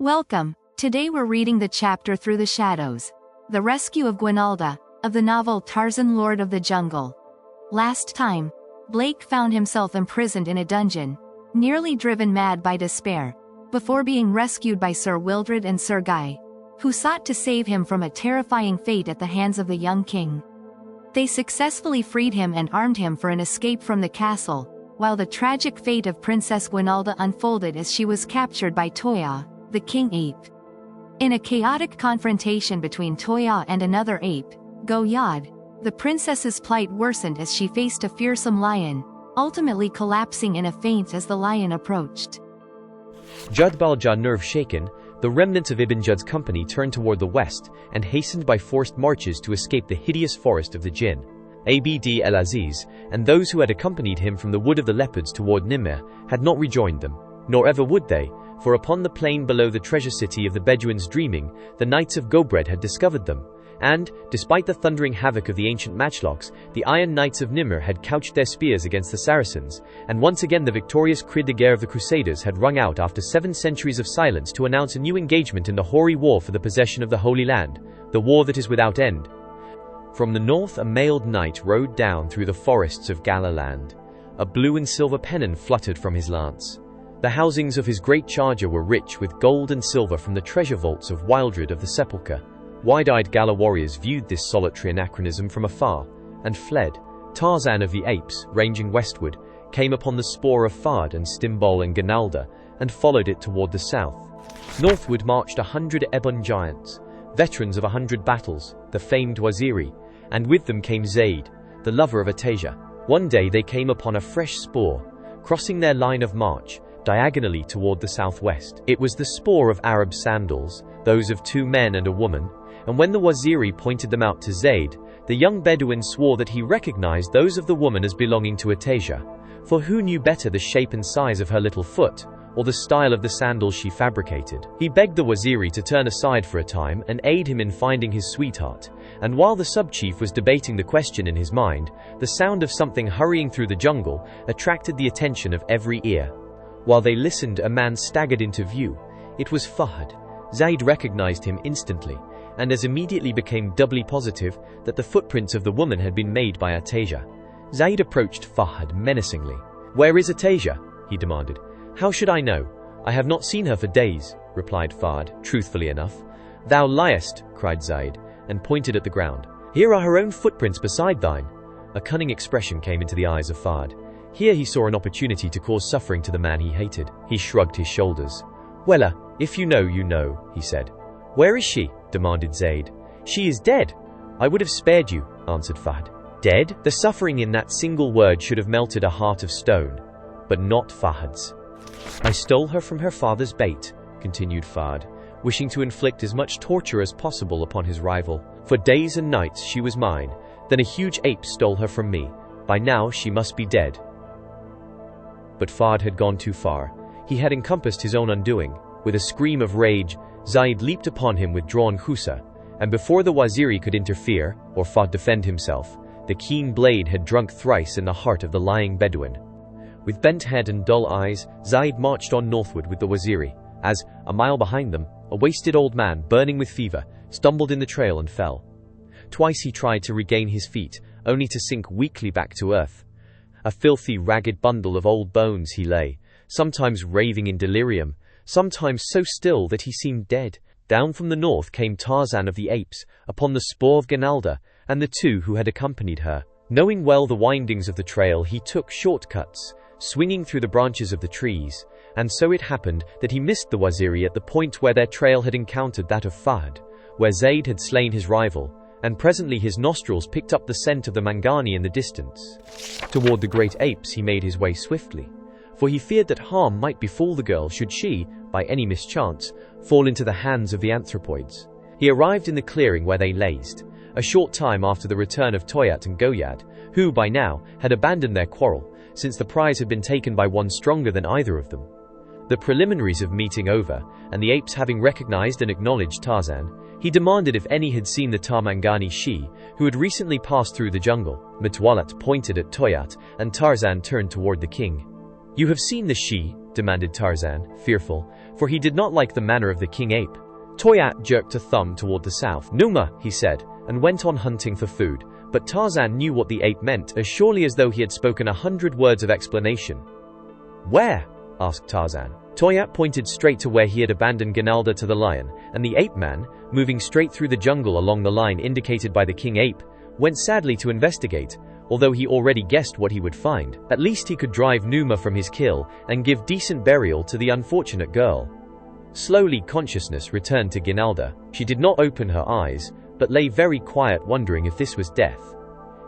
Welcome. Today we're reading the chapter Through the Shadows, the rescue of GUINALDA, of the novel Tarzan, Lord of the Jungle. Last time, Blake found himself imprisoned in a dungeon, nearly driven mad by despair, before being rescued by Sir Wildred and Sir Guy, who sought to save him from a terrifying fate at the hands of the young king. They successfully freed him and armed him for an escape from the castle, while the tragic fate of Princess GUINALDA unfolded as she was captured by Toya, the king ape. In a chaotic confrontation between Toya and another ape, Goyad, the princess's plight worsened as she faced a fearsome lion, ultimately collapsing in a faint as the lion approached. Judbalja nerve-shaken, the remnants of Ibn Jud's company turned toward the west and hastened by forced marches to escape the hideous forest of the Jinn. Abd el-Aziz, and those who had accompanied him from the Wood of the Leopards toward Nimr, had not rejoined them, nor ever would they, for upon the plain below the treasure city of the Bedouins dreaming, the knights of Gobred had discovered them, and, despite the thundering havoc of the ancient matchlocks, the Iron Knights of Nimr had couched their spears against the Saracens, and once again the victorious cri de guerre of the Crusaders had rung out after 7 centuries of silence to announce a new engagement in the hoary war for the possession of the Holy Land, the war that is without end. From the north a mailed knight rode down through the forests of Galaland. A blue and silver pennon fluttered from his lance. The housings of his great charger were rich with gold and silver from the treasure vaults of Wildred of the Sepulchre. Wide-eyed Gala warriors viewed this solitary anachronism from afar, and fled. Tarzan of the Apes, ranging westward, came upon the spoor of Fard and Stimbol and GUINALDA, and followed it toward the south. Northward marched 100 ebon giants, veterans of 100 battles, the famed Waziri, and with them came Zaid, the lover of Atasia. One day they came upon a fresh spoor, crossing their line of march, diagonally toward the southwest. It was the spoor of Arab sandals, those of 2 men and a woman, and when the Waziri pointed them out to Zaid, the young Bedouin swore that he recognized those of the woman as belonging to Atasia, for who knew better the shape and size of her little foot, or the style of the sandals she fabricated. He begged the Waziri to turn aside for a time and aid him in finding his sweetheart, and while the sub-chief was debating the question in his mind, the sound of something hurrying through the jungle attracted the attention of every ear. While they listened, a man staggered into view. It was Fahd. Zaid recognized him instantly, and as immediately became doubly positive that the footprints of the woman had been made by Atasia. Zaid approached Fahd menacingly. "Where is Atasia?" he demanded. "How should I know? I have not seen her for days," replied Fahd, truthfully enough. "Thou liest," cried Zaid, and pointed at the ground. "Here are her own footprints beside thine." A cunning expression came into the eyes of Fahd. Here he saw an opportunity to cause suffering to the man he hated. He shrugged his shoulders. "Well, if you know, you know," he said. "Where is she?" demanded Zaid. "She is dead." "I would have spared you," answered Fahd. "Dead?" The suffering in that single word should have melted a heart of stone, but not Fahd's. "I stole her from her father's bait," continued Fahd, wishing to inflict as much torture as possible upon his rival. "For days and nights she was mine, then a huge ape stole her from me. By now she must be dead." But Fahd had gone too far. He had encompassed his own undoing. With a scream of rage, Zaid leaped upon him with drawn khusa, and before the Waziri could interfere, or Fahd defend himself, the keen blade had drunk thrice in the heart of the lying Bedouin. With bent head and dull eyes, Zaid marched on northward with the Waziri, as, a mile behind them, a wasted old man, burning with fever, stumbled in the trail and fell. Twice he tried to regain his feet, only to sink weakly back to earth. A filthy, ragged bundle of old bones he lay, sometimes raving in delirium, sometimes so still that he seemed dead. Down from the north came Tarzan of the Apes, upon the spoor of GUINALDA, and the 2 who had accompanied her. Knowing well the windings of the trail, he took shortcuts, swinging through the branches of the trees, and so it happened that he missed the Waziri at the point where their trail had encountered that of Fahd, where Zaid had slain his rival, and presently his nostrils picked up the scent of the Mangani in the distance. Toward the great apes he made his way swiftly, for he feared that harm might befall the girl should she, by any mischance, fall into the hands of the anthropoids. He arrived in the clearing where they lazed, a short time after the return of Toyat and Goyad, who, by now, had abandoned their quarrel, since the prize had been taken by one stronger than either of them. The preliminaries of meeting over, and the apes having recognized and acknowledged Tarzan, he demanded if any had seen the Tarmangani she, who had recently passed through the jungle. Mutwalat pointed at Toyat, and Tarzan turned toward the king. "You have seen the she," demanded Tarzan, fearful, for he did not like the manner of the king ape. Toyat jerked a thumb toward the south. Numa, he said, and went on hunting for food, but Tarzan knew what the ape meant as surely as though he had spoken 100 words of explanation. Where? asked Tarzan. Toyat pointed straight to where he had abandoned GUINALDA to the lion, and the ape man, moving straight through the jungle along the line indicated by the king ape, went sadly to investigate. Although he already guessed what he would find, at least he could drive Numa from his kill and give decent burial to the unfortunate girl. Slowly consciousness returned to GUINALDA. She did not open her eyes, but lay very quiet wondering if this was death.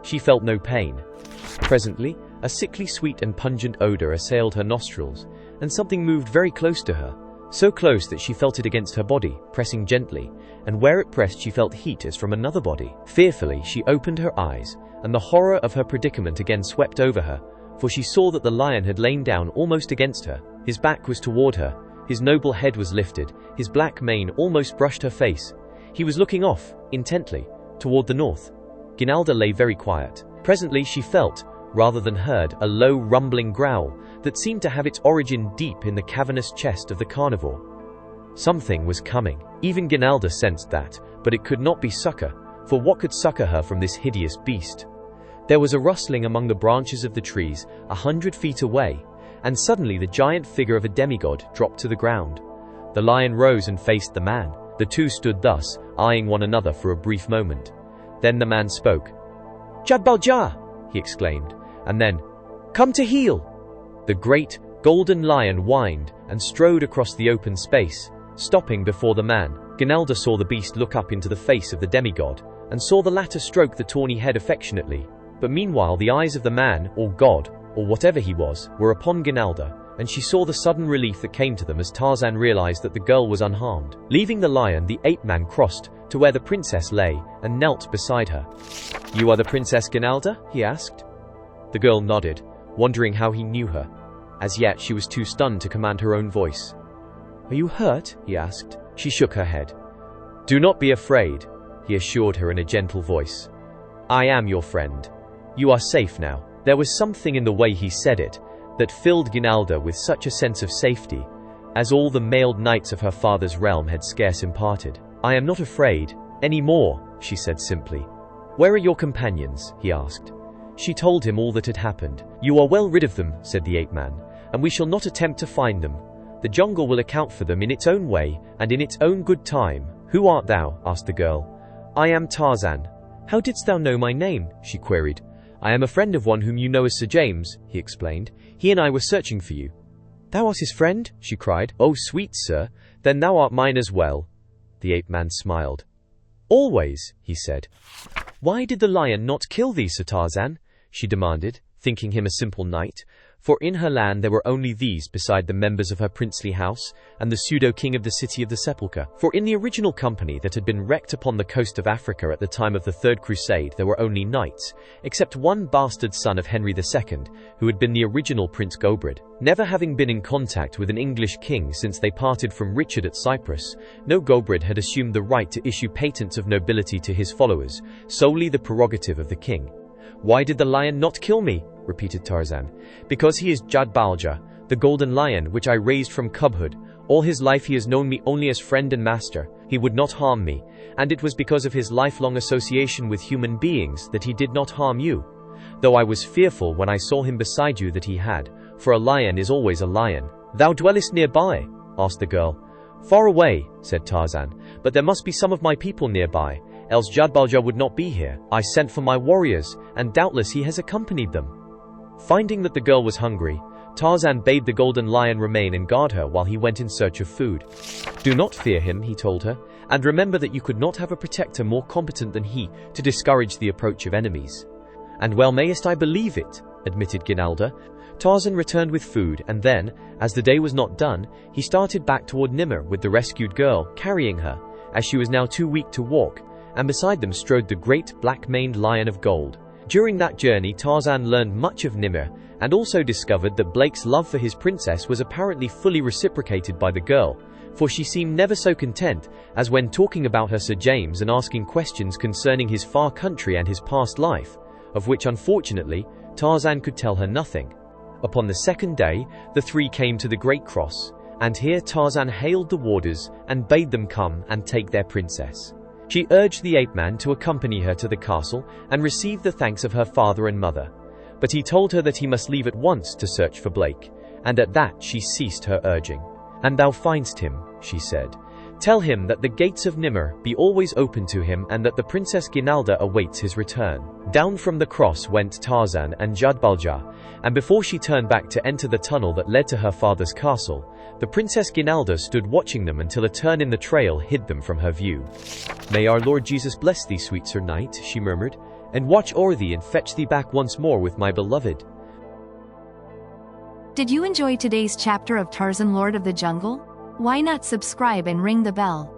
She felt no pain. Presently, a sickly sweet and pungent odor assailed her nostrils, and something moved very close to her, so close that she felt it against her body, pressing gently, and where it pressed she felt heat as from another body. Fearfully she opened her eyes, and the horror of her predicament again swept over her, for she saw that the lion had lain down almost against her. His back was toward her, his noble head was lifted, his black mane almost brushed her face. He was looking off, intently, toward the north. GUINALDA lay very quiet. Presently she felt, rather than heard, a low rumbling growl that seemed to have its origin deep in the cavernous chest of the carnivore. Something was coming. Even GUINALDA sensed that, but it could not be succor, for what could succor her from this hideous beast? There was a rustling among the branches of the trees 100 feet away, and suddenly the giant figure of a demigod dropped to the ground. The lion rose and faced the man. The two stood thus, eyeing one another for a brief moment. Then the man spoke. "Jadbalja!" he exclaimed, and then, "Come to heel!" The great, golden lion whined and strode across the open space, stopping before the man. GUINALDA saw the beast look up into the face of the demigod, and saw the latter stroke the tawny head affectionately. But meanwhile the eyes of the man, or god, or whatever he was, were upon GUINALDA, and she saw the sudden relief that came to them as Tarzan realized that the girl was unharmed. Leaving the lion, the ape-man crossed to where the princess lay, and knelt beside her. "You are the Princess GUINALDA?" he asked. The girl nodded, wondering how he knew her. As yet she was too stunned to command her own voice. "Are you hurt?" he asked. She shook her head. "Do not be afraid," he assured her in a gentle voice. "I am your friend. You are safe now." There was something in the way he said it that filled GUINALDA with such a sense of safety, as all the mailed knights of her father's realm had scarce imparted. "I am not afraid any more," she said simply. "Where are your companions?" he asked. She told him all that had happened. "You are well rid of them," said the ape-man, "and we shall not attempt to find them. The jungle will account for them in its own way, and in its own good time." "Who art thou?" asked the girl. "I am Tarzan." "How didst thou know my name?" she queried. "I am a friend of one whom you know as Sir James," he explained. "He and I were searching for you." "Thou art his friend?" she cried. "Oh, sweet sir, then thou art mine as well." The ape-man smiled. "Always," he said. "Why did the lion not kill thee, Sir Tarzan?" she demanded, thinking him a simple knight, for in her land there were only these beside the members of her princely house and the pseudo-king of the city of the sepulchre. For in the original company that had been wrecked upon the coast of Africa at the time of the Third Crusade there were only knights, except one bastard son of Henry II, who had been the original Prince Gobrid. Never having been in contact with an English king since they parted from Richard at Cyprus, no Gobrid had assumed the right to issue patents of nobility to his followers, solely the prerogative of the king. "Why did the lion not kill me?" repeated Tarzan. "Because he is Jadbalja, the golden lion which I raised from cubhood. All his life he has known me only as friend and master. He would not harm me, and it was because of his lifelong association with human beings that he did not harm you. Though I was fearful when I saw him beside you that he had, for a lion is always a lion." "Thou dwellest nearby?" asked the girl. "Far away," said Tarzan, "but there must be some of my people nearby, else Jadbalja would not be here. I sent for my warriors, and doubtless he has accompanied them." Finding that the girl was hungry, Tarzan bade the golden lion remain and guard her while he went in search of food. "Do not fear him," he told her, "and remember that you could not have a protector more competent than he to discourage the approach of enemies." "And well mayest I believe it," admitted GUINALDA. Tarzan returned with food, and then, as the day was not done, he started back toward Nimr with the rescued girl, carrying her, as she was now too weak to walk, and beside them strode the great black-maned lion of gold. During that journey Tarzan learned much of Nimr, and also discovered that Blake's love for his princess was apparently fully reciprocated by the girl, for she seemed never so content as when talking about her Sir James and asking questions concerning his far country and his past life, of which unfortunately Tarzan could tell her nothing. Upon the second day, the three came to the great cross, and here Tarzan hailed the warders and bade them come and take their princess. She urged the ape-man to accompany her to the castle and receive the thanks of her father and mother. But he told her that he must leave at once to search for Blake, and at that she ceased her urging. "And thou findst him," she said. "Tell him that the gates of Nimr be always open to him and that the Princess GUINALDA awaits his return." Down from the cross went Tarzan and Judbalja, and before she turned back to enter the tunnel that led to her father's castle, the Princess GUINALDA stood watching them until a turn in the trail hid them from her view. "May our Lord Jesus bless thee, sweet Sir Knight," she murmured, "and watch o'er thee and fetch thee back once more with my beloved." Did you enjoy today's chapter of Tarzan, Lord of the Jungle? Why not subscribe and ring the bell?